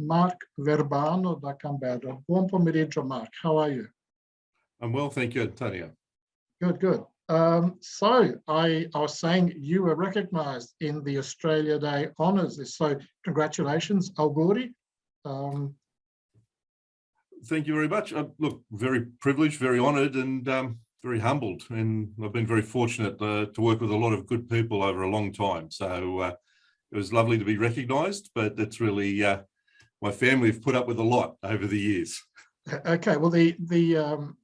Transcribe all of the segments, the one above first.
Mark Vergano da Camberra. Buon pomeriggio, Mark. How are you? I'm well, thank you, Antonio. Good, good. So I was saying you were recognised in the Australia Day honours. So congratulations, Auguri. Thank you very much. Look, very privileged, very honoured, and very humbled. And I've been very fortunate to work with a lot of good people over a long time. So it was lovely to be recognised, but it's really my family have put up with a lot over the years. Okay, well, the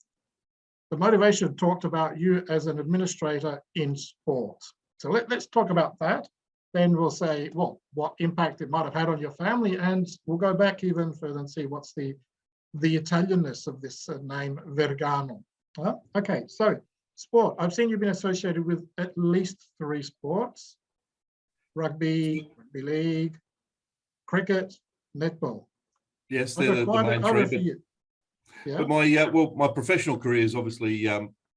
motivation talked about you as an administrator in sport. So let's talk about that. Then we'll say, well, what impact it might have had on your family, and we'll go back even further and see what's the Italianness of this name, Vergano. Okay, so sport. I've seen you've been associated with at least 3 sports: rugby, rugby league, cricket, netball. Yes, they're the main 3. Yeah. But my professional career is obviously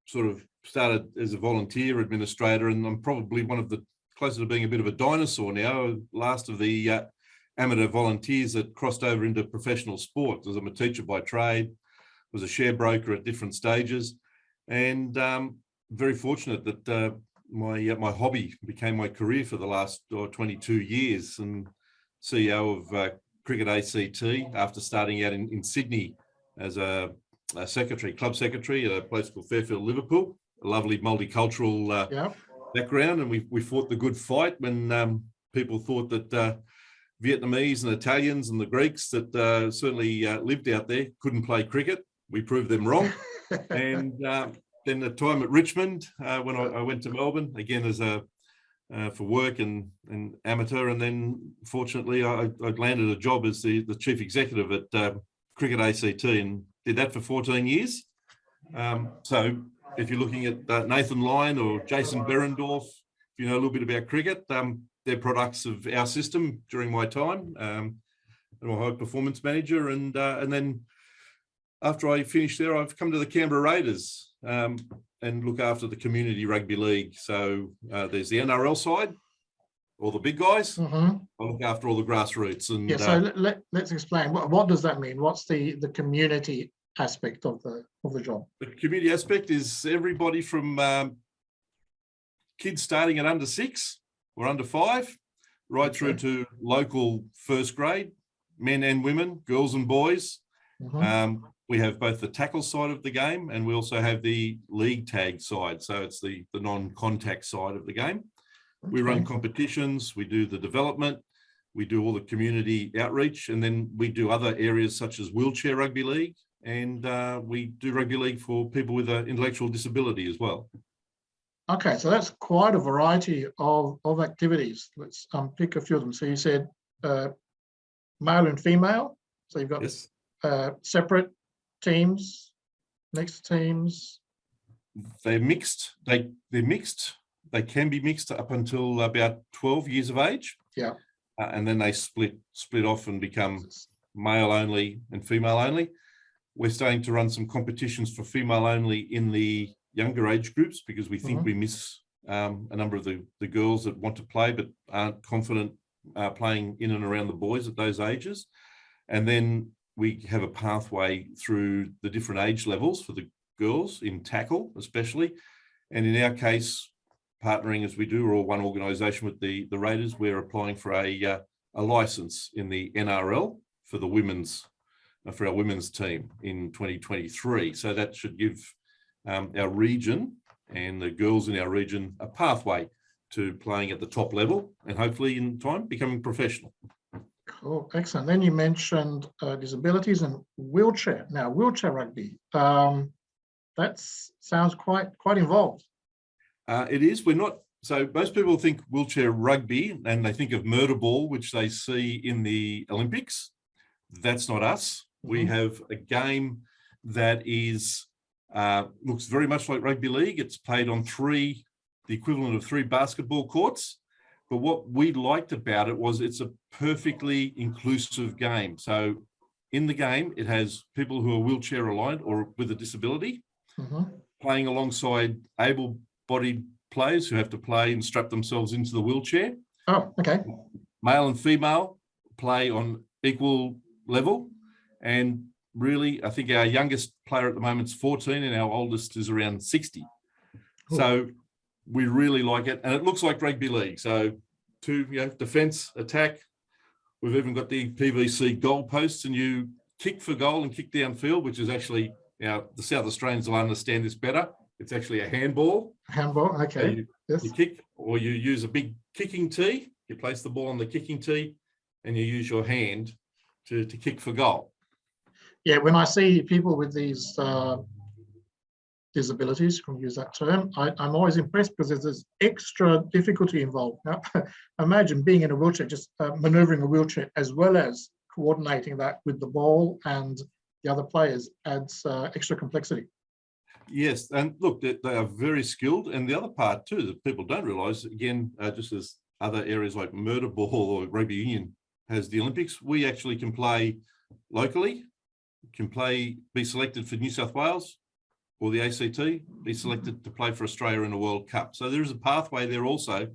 sort of started as a volunteer administrator, and I'm probably one of the closer to being a bit of a dinosaur now, last of the amateur volunteers that crossed over into professional sport. As I'm a teacher by trade, was a share broker at different stages, and very fortunate that my hobby became my career for the last 22 years, and CEO of Cricket ACT after starting out in Sydney as a secretary, club secretary at a place called Fairfield, Liverpool, a lovely multicultural background. And we fought the good fight when people thought that Vietnamese and Italians and the Greeks that certainly lived out there couldn't play cricket. We proved them wrong. And then the time at Richmond, when I went to Melbourne, again as for work and amateur. And then fortunately, I landed a job as the chief executive at Cricket ACT, and did that for 14 years. So if you're looking at Nathan Lyon or Jason Berendorf, if you know a little bit about cricket, they're products of our system during my time. I'm a high performance manager, and then after I finished there, I've come to the Canberra Raiders and look after the community rugby league. So there's the NRL side, all the big guys. I look after all the grassroots. And yeah, so let's explain. What does that mean? What's the community aspect of the job? The community aspect is everybody from kids starting at under 6 or under 5, right through to local first grade, men and women, girls and boys. We have both the tackle side of the game, and we also have the league tag side. So it's the non-contact side of the game. We run competitions, we do the development, we do all the community outreach, and then we do other areas such as wheelchair rugby league, and we do rugby league for people with an intellectual disability as well. Okay, so that's quite a variety of activities. Let's pick a few of them. So you said male and female. So you've got separate teams, mixed teams. They're mixed. They're mixed. They can be mixed up until about 12 years of age. Yeah. And then they split off and become male only and female only. We're starting to run some competitions for female only in the younger age groups, because we think we miss a number of the girls that want to play but aren't confident playing in and around the boys at those ages. And then we have a pathway through the different age levels for the girls in tackle especially. And in our case, partnering as we do, we're all one organisation with the Raiders, we're applying for a licence in the NRL for the women's, for our women's team in 2023. So that should give our region and the girls in our region a pathway to playing at the top level, and hopefully in time becoming professional. Cool, excellent. Then you mentioned disabilities and wheelchair. Now, wheelchair rugby, that sounds quite involved. It is. We're not. So most people think wheelchair rugby and they think of murder ball, which they see in the Olympics. That's not us. We have a game that is looks very much like rugby league. It's played on the equivalent of 3 basketball courts. But what we liked about it was it's a perfectly inclusive game. So in the game, it has people who are wheelchair aligned or with a disability playing alongside able-bodied players who have to play and strap themselves into the wheelchair. Oh, okay. Male and female play on equal level. And really, I think our youngest player at the moment is 14 and our oldest is around 60. Cool. So we really like it. And it looks like rugby league. So defence, attack. We've even got the PVC goalposts, and you kick for goal and kick downfield, which is actually, the South Australians will understand this better. It's actually a handball. Handball, okay. So you kick, or you use a big kicking tee. You place the ball on the kicking tee and you use your hand to kick for goal. Yeah, when I see people with these disabilities, can we use that term, I'm always impressed because there's extra difficulty involved. Now, imagine being in a wheelchair, just maneuvering a wheelchair as well as coordinating that with the ball and the other players adds extra complexity. Yes, and look, they are very skilled. And the other part too that people don't realise, again, just as other areas like murder ball or rugby union has the Olympics, we actually can play locally, be selected for New South Wales or the ACT, be selected to play for Australia in a World Cup. So there is a pathway there also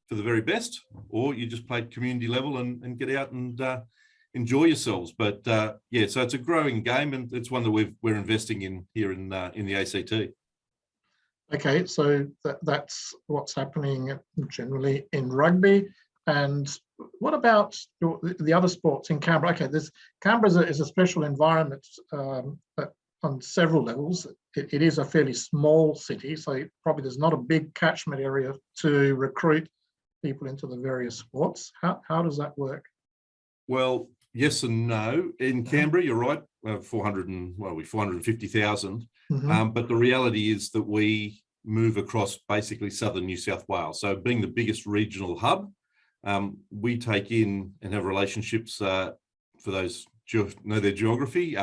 for the very best, or you just play at community level and get out and enjoy yourselves. But yeah, so it's a growing game, and it's one that we're investing in here in the ACT. Okay, so that's what's happening generally in rugby. And what about the other sports in Canberra? Okay, Canberra is a special environment on several levels. It is a fairly small city, so probably there's not a big catchment area to recruit people into the various sports. How does that work? Well, yes and no. In Canberra, you're right, 450,000. Mm-hmm. But the reality is that we move across basically southern New South Wales. So being the biggest regional hub, we take in and have relationships for those who know their geography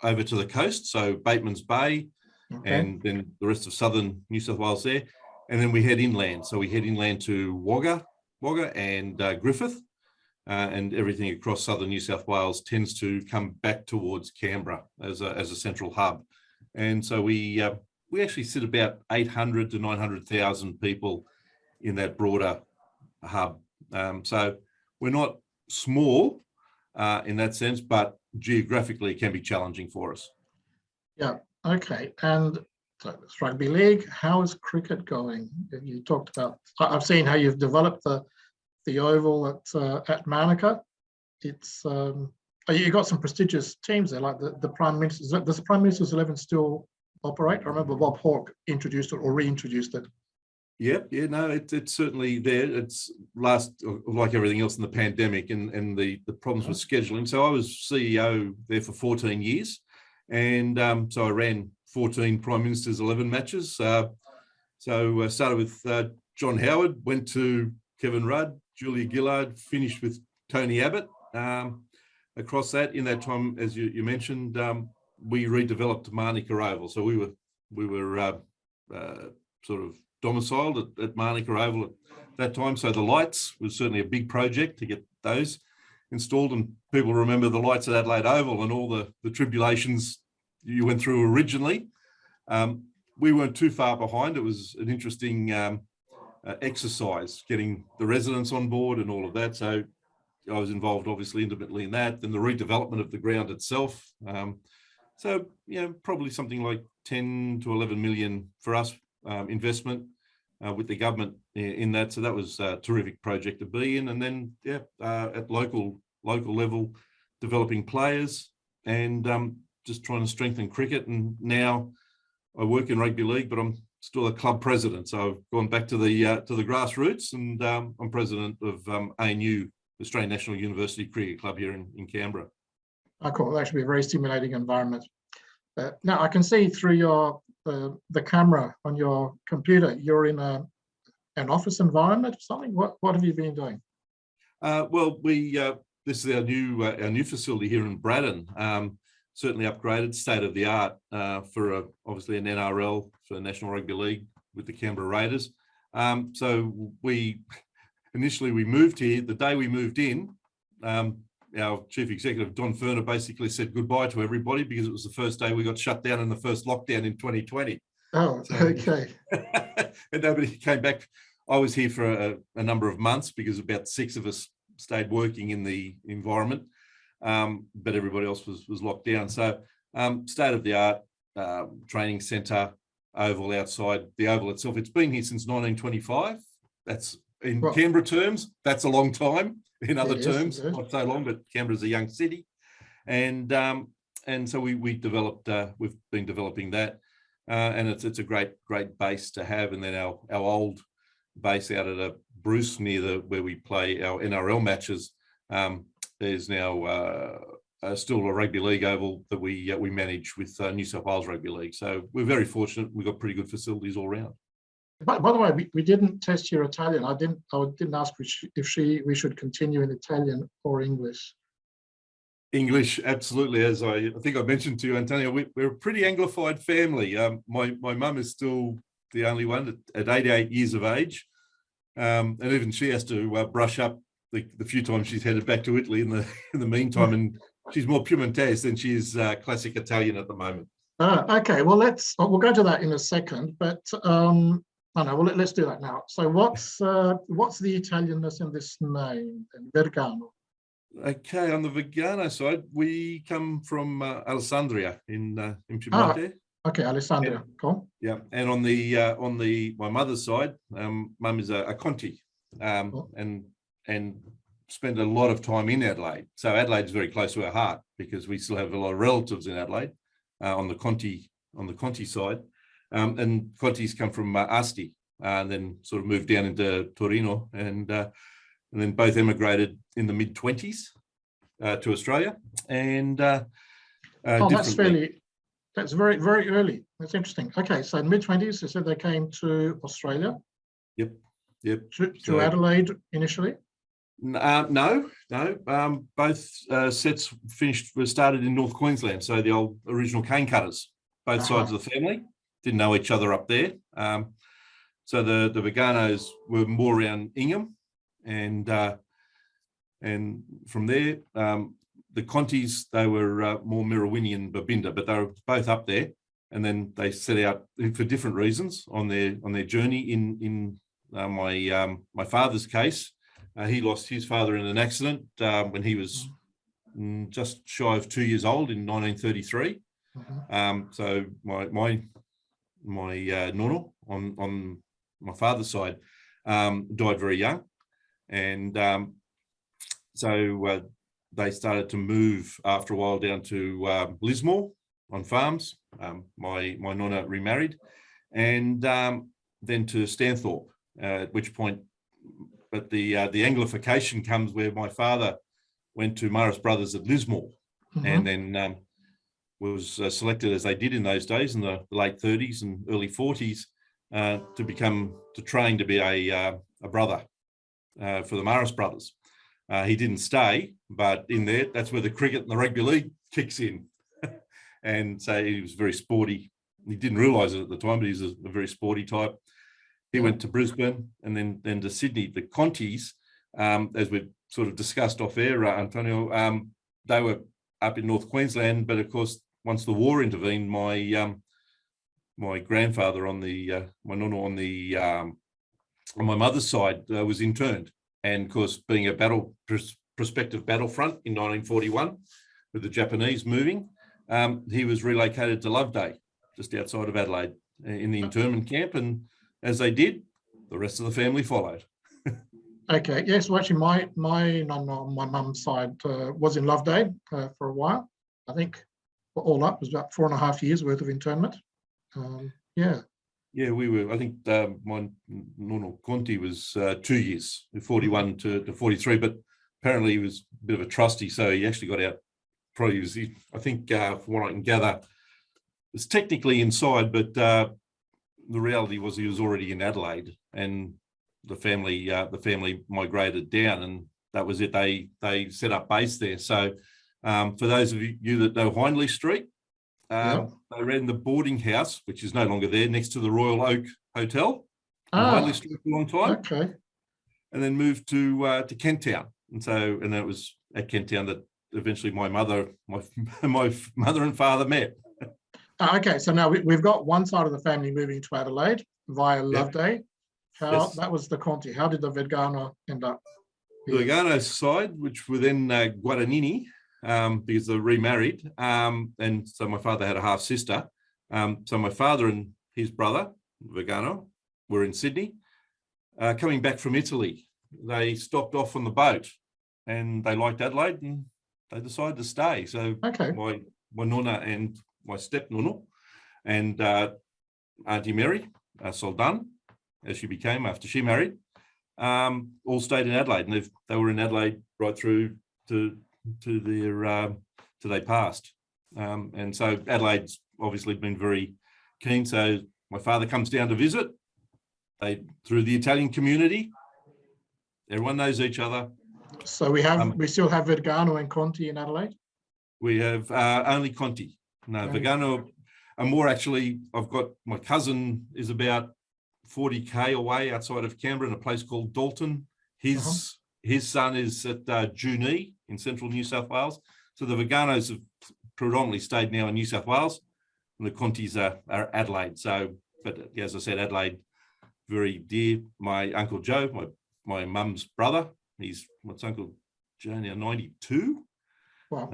over to the coast. So Bateman's Bay, okay, and then the rest of southern New South Wales there. And then we head inland. So we head inland to Wagga and Griffith. And everything across southern New South Wales tends to come back towards Canberra as a central hub. And so we actually sit about 800 to 900,000 people in that broader hub. So we're not small in that sense, but geographically it can be challenging for us. Yeah. Okay. And so it's rugby league. How is cricket going? You talked about, I've seen how you've developed the oval at Manuka. It's you got some prestigious teams there, like the Prime Minister's. Does the Prime Minister's 11 still operate? I remember Bob Hawke introduced it or reintroduced it. Yeah, no, it's certainly there. It's like everything else in the pandemic and the problems with scheduling. So I was CEO there for 14 years, and so I ran 14 Prime Minister's 11 matches. So I started with John Howard, went to Kevin Rudd, Julia Gillard, finished with Tony Abbott. Across that, in that time, as you mentioned, we redeveloped Manuka Oval. So we were sort of domiciled at Manuka Oval at that time. So the lights was certainly a big project to get those installed. And people remember the lights at Adelaide Oval and all the tribulations you went through originally. We weren't too far behind. It was an interesting exercise, getting the residents on board and all of that. So I was involved obviously intimately in that, then the redevelopment of the ground itself. So, probably something like 10 to 11 million for us investment with the government in that. So that was a terrific project to be in. And then, at local level, developing players and just trying to strengthen cricket. And now I work in rugby league, but I'm still a club president. So I've gone back to the grassroots, and I'm president of ANU, Australian National University Cricket Club here in Canberra. Oh, cool. That should be a very stimulating environment. Now I can see through the camera on your computer, you're in an office environment or something. What have you been doing? Well, this is our new facility here in Braddon. Certainly upgraded, state of the art for obviously an NRL for the National Rugby League with the Canberra Raiders. So we moved here. The day we moved in, our chief executive, Don Ferner, basically said goodbye to everybody because it was the first day we got shut down in the first lockdown in 2020. Oh, so, okay. And nobody came back. I was here for a number of months because about 6 of us stayed working in the environment. but everybody else was locked down. So state-of-the-art training centre, oval outside the oval itself. It's been here since 1925. That's in Canberra terms, that's a long time. In other terms, not so long, but Canberra's a young city. And so we've been developing that. And it's a great base to have. And then our old base out at Bruce near where we play our NRL matches, there's now still a rugby league oval that we manage with New South Wales Rugby League. So we're very fortunate. We've got pretty good facilities all around. By the way, we didn't test your Italian. I didn't ask if we should continue in Italian or English. English, absolutely. As I think I mentioned to you, Antonio, we're a pretty Anglified family. My mum is still the only one at 88 years of age, and even she has to brush up the few times she's headed back to Italy in the meantime. And she's more Piemontese than she is classic Italian at the moment. Okay, well we'll go to that in a second, but let's do that now. So what's the Italianness in this name, Vergano? Okay, on the Vergano side, we come from Alessandria in Piemonte. Okay, Alessandria, cool. Yeah, and on my mother's side, mum is a Conti, cool. and spent a lot of time in Adelaide. So Adelaide's very close to our heart because we still have a lot of relatives in Adelaide on the Conti side. And Conti's come from Asti, and then sort of moved down into Torino, and then both emigrated in the mid-20s to Australia. And that's very, very early. That's interesting. Okay, so in mid-20s, you said they came to Australia. Yep. To Adelaide initially. No. Both sets were started in North Queensland, so the old original cane cutters. Both sides of the family didn't know each other up there. So the Verganos were more around Ingham, and from there, the Contis, they were more Mirrawinny and Babinda, but they were both up there. And then they set out for different reasons on their journey. In my father's case, he lost his father in an accident when he was just shy of 2 years old in 1933. So my nono on my father's side died very young, and so they started to move after a while down to Lismore on farms. My nonna remarried, and then to Stanthorpe, at which point, but the Anglification comes where my father went to Morris Brothers at Lismore, and then was selected, as they did in those days in the late 30s and early 40s, to train to be a brother for the Morris Brothers. He didn't stay, but in there, that's where the cricket and the rugby league kicks in. And so he was very sporty. He didn't realise it at the time, but he's a very sporty type. He went to Brisbane and then to Sydney. The Contis, as we've sort of discussed off air, Antonio, they were up in North Queensland, but of course, once the war intervened, my grandfather on my nonna on my mother's side was interned, and of course, being a prospective battlefront in 1941 with the Japanese moving, he was relocated to Loveday, just outside of Adelaide, in the internment camp, and as they did, the rest of the family followed. Okay, yes, well, actually, my nonna on my mum's side was in Loveday for a while. I think all up was about 4.5 years worth of internment. Yeah, we were. I think my nonna Conti was 2 years, 41 to 43, but apparently he was a bit of a trustee, so he actually got out. Probably was, I think, from what I can gather, it's technically inside, but the reality was he was already in Adelaide, and the family migrated down, and that was it. They set up base there. So for those of you that know Hindley Street, they ran the boarding house, which is no longer there, next to the Royal Oak Hotel in Hindley Street for a long time. Okay. And then moved to Kent Town, and then it was at Kent Town that eventually my mother and father met. Okay, so now we've got one side of the family moving to Adelaide via Loveday. That was the Conti. How did the Vergano end up here? The Vergano side, which were then Guadagnini, because they're remarried. And so my father had a half sister. So my father and his brother, Vergano, were in Sydney. Coming back from Italy, they stopped off on the boat and they liked Adelaide and they decided to stay. So my nonna and my step nonna and Auntie Mary, Soldan, as she became after she married, all stayed in Adelaide, and they were in Adelaide right through to they passed. And so Adelaide's obviously been very keen. So my father comes down to visit. Through the Italian community, everyone knows each other. So we still have Vergano and Conti in Adelaide? We have only Conti. No, Vergano, and more actually, I've got my cousin is about 40k away outside of Canberra in a place called Dalton. His son is at Junee in central New South Wales. So the Verganos have predominantly stayed now in New South Wales, and the Contis are Adelaide. So, but as I said, Adelaide, very dear. My Uncle Joe, my mum's brother, what's Uncle Joe now, 92? Wow.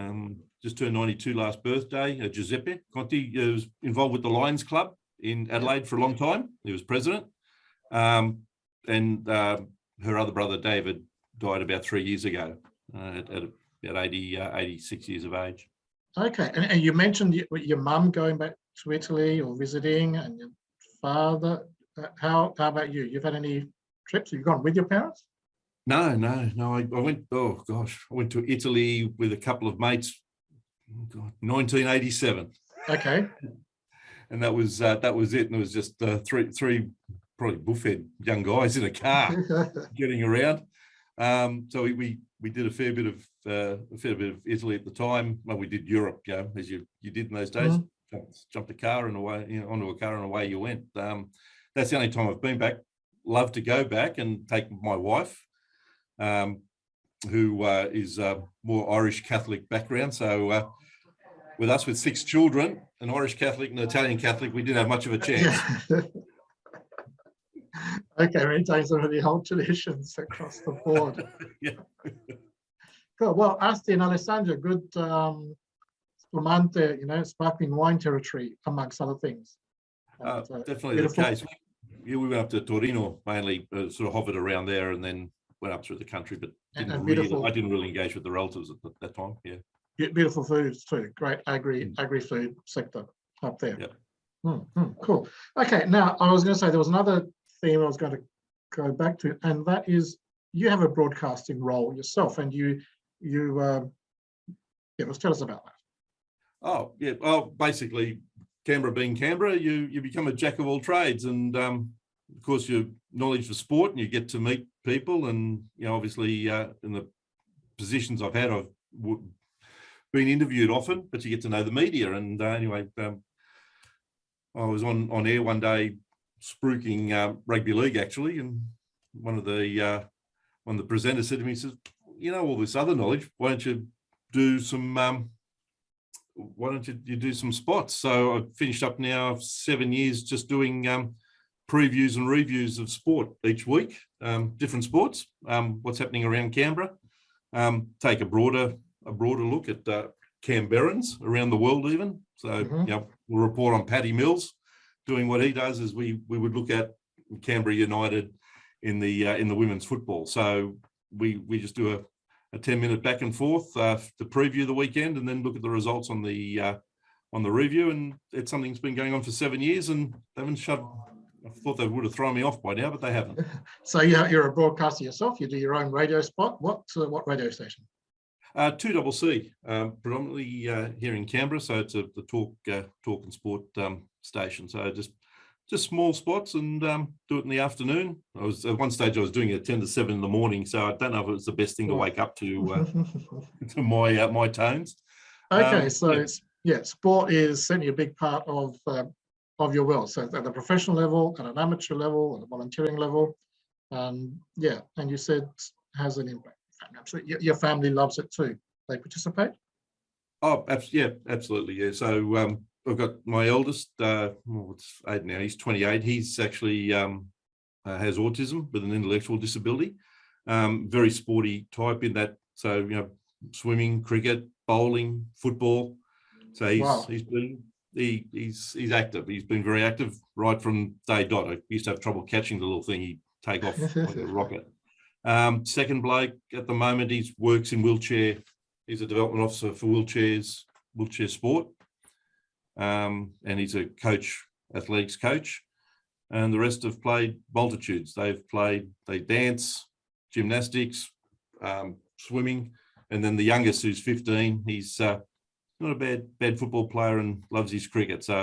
Just turned 92 last birthday. Giuseppe Conti was involved with the Lions Club in Adelaide for a long time. He was president. And her other brother, David, died about 3 years ago at about 86 years of age. Okay. And you mentioned your mum going back to Italy or visiting, and your father. How about you? You've had any trips? You've gone with your parents? No. I went, I went to Italy with a couple of mates, 1987. Okay. And that was it. And it was just three probably buffhead young guys in a car getting around. So we did a fair bit of Italy at the time. Well, we did Europe, as you did in those days. Jumped a car and away, onto a car and away you went. That's the only time I've been back. Love to go back and take my wife, who is more Irish Catholic background. So with us with 6 children, an Irish Catholic and an Italian Catholic, we didn't have much of a chance. Okay, maintain some of the old traditions across the board. Cool. Well, Asti and Alessandria, good spumante, sparkling wine territory, amongst other things. Definitely beautiful. The case. We went up to Torino mainly, sort of hovered around there, and then went up through the country. But I didn't really engage with the relatives at that time. Yeah, beautiful foods too. Great agri food sector up there. Yeah. Cool. Okay, now I was going to say there was another theme I was going to go back to, and that is you have a broadcasting role yourself, and you let's tell us about that. Oh yeah. Well, basically, Canberra being Canberra, you become a jack of all trades, and of course your knowledge of sport, and you get to meet people, and obviously in the positions I've had, I've been interviewed often, but you get to know the media. And anyway, I was on air one day spruiking rugby league actually, and one of the presenters said to me, he says, all this other knowledge, why don't you do some do some spots? So I've finished up now 7 years just doing previews and reviews of sport each week, different sports, what's happening around Canberra, take a broader look at Canberrans around the world even. So we'll report on Paddy Mills doing what he does, as we would look at Canberra United in the women's football. So we just do a 10-minute back and forth to preview the weekend, and then look at the results on the review. And it's something that's been going on for 7 years, and they haven't shut. I thought they would have thrown me off by now, but they haven't. So you're a broadcaster yourself. You do your own radio spot. What radio station? 2CC, predominantly here in Canberra. So it's the talk and sport station. So just small spots, and do it in the afternoon. I was at one stage I was doing it 10 to 7 in the morning, so I don't know if it was the best thing to wake up to to my tones. Okay, so sport is certainly a big part of your world. So at the professional level, at an amateur level, at a volunteering level, and you said has an impact. Absolutely, your family loves it too. They participate. Oh, absolutely, yeah. So I've got my eldest, it's 8 now, he's 28. He's actually has autism with an intellectual disability. Very sporty type in that. So, swimming, cricket, bowling, football. So Wow. he's active. He's been very active right from day dot. I used to have trouble catching the little thing. He'd take off like a rocket. Second bloke at the moment, he works in wheelchair. He's a development officer for wheelchair sport. And he's a coach, athletics coach. And the rest have played multitudes. They dance, gymnastics, swimming. And then the youngest, who's 15, he's not a bad football player and loves his cricket. So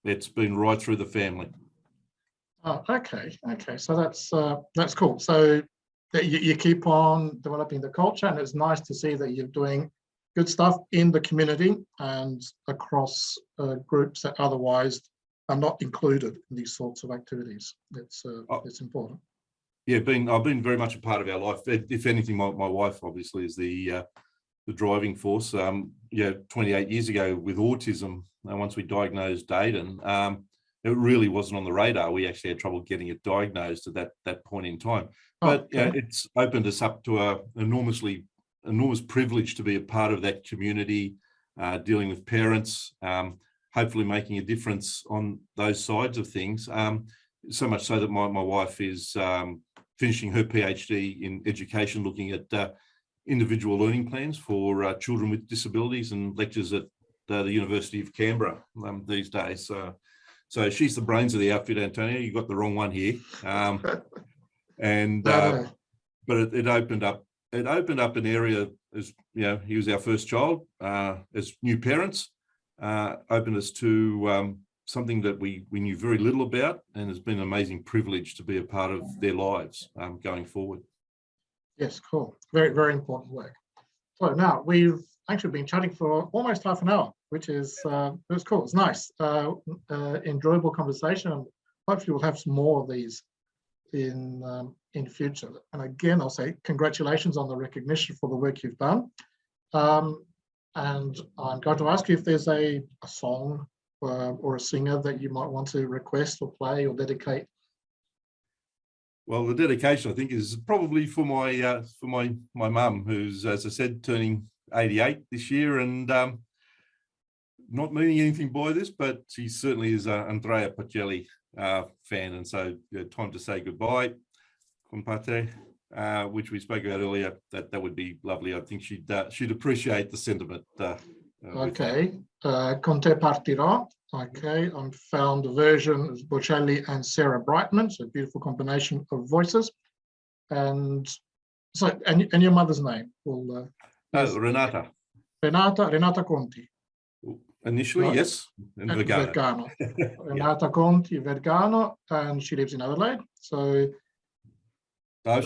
it's been right through the family. Oh, okay. So that's cool. So you keep on developing the culture, and it's nice to see that you're doing good stuff in the community and across groups that otherwise are not included in these sorts of activities. It's important. Yeah, I've been very much a part of our life. If anything, my wife obviously is the driving force. 28 years ago with autism, once we diagnosed Aiden, it really wasn't on the radar. We actually had trouble getting it diagnosed at that point in time. But it's opened us up to an enormous privilege to be a part of that community, dealing with parents, hopefully making a difference on those sides of things. So much so that my wife is finishing her PhD in education, looking at individual learning plans for children with disabilities, and lectures at the University of Canberra these days. So she's the brains of the outfit, Antonio. You got the wrong one here. But it opened up an area, as he was our first child, as new parents, opened us to something that we knew very little about, and has been an amazing privilege to be a part of their lives going forward. Yes, cool. Very, very important work. So now we've actually been chatting for almost half an hour, which is it's cool. It's nice, enjoyable conversation. And hopefully we'll have some more of these in future. And again, I'll say congratulations on the recognition for the work you've done. And I'm going to ask you if there's a song or a singer that you might want to request or play or dedicate. Well, the dedication, I think, is probably for my mum, who's, as I said, turning 88 this year, and not meaning anything by this, but she certainly is an Andrea Bocelli fan, and so time to say goodbye, compate, which we spoke about earlier. That would be lovely. I think she'd appreciate the sentiment. Okay, con te partirò. Okay, I found a version of Bocelli and Sarah Brightman, so a beautiful combination of voices. And so, and your mother's name? Will Renata. Renata Conti. Initially, right. Yes, and Vergano. Renata Conti, Vergano, and she lives in Adelaide. So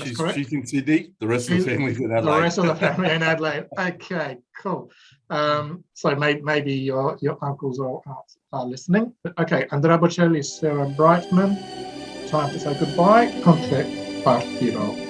she's in Sydney. The rest of the family's in Adelaide. The rest of the family in Adelaide. Okay, cool. So maybe your uncles or aunts are listening. But okay, Andrea Bocelli, Sarah Brightman. Time to say goodbye. Con te partirò.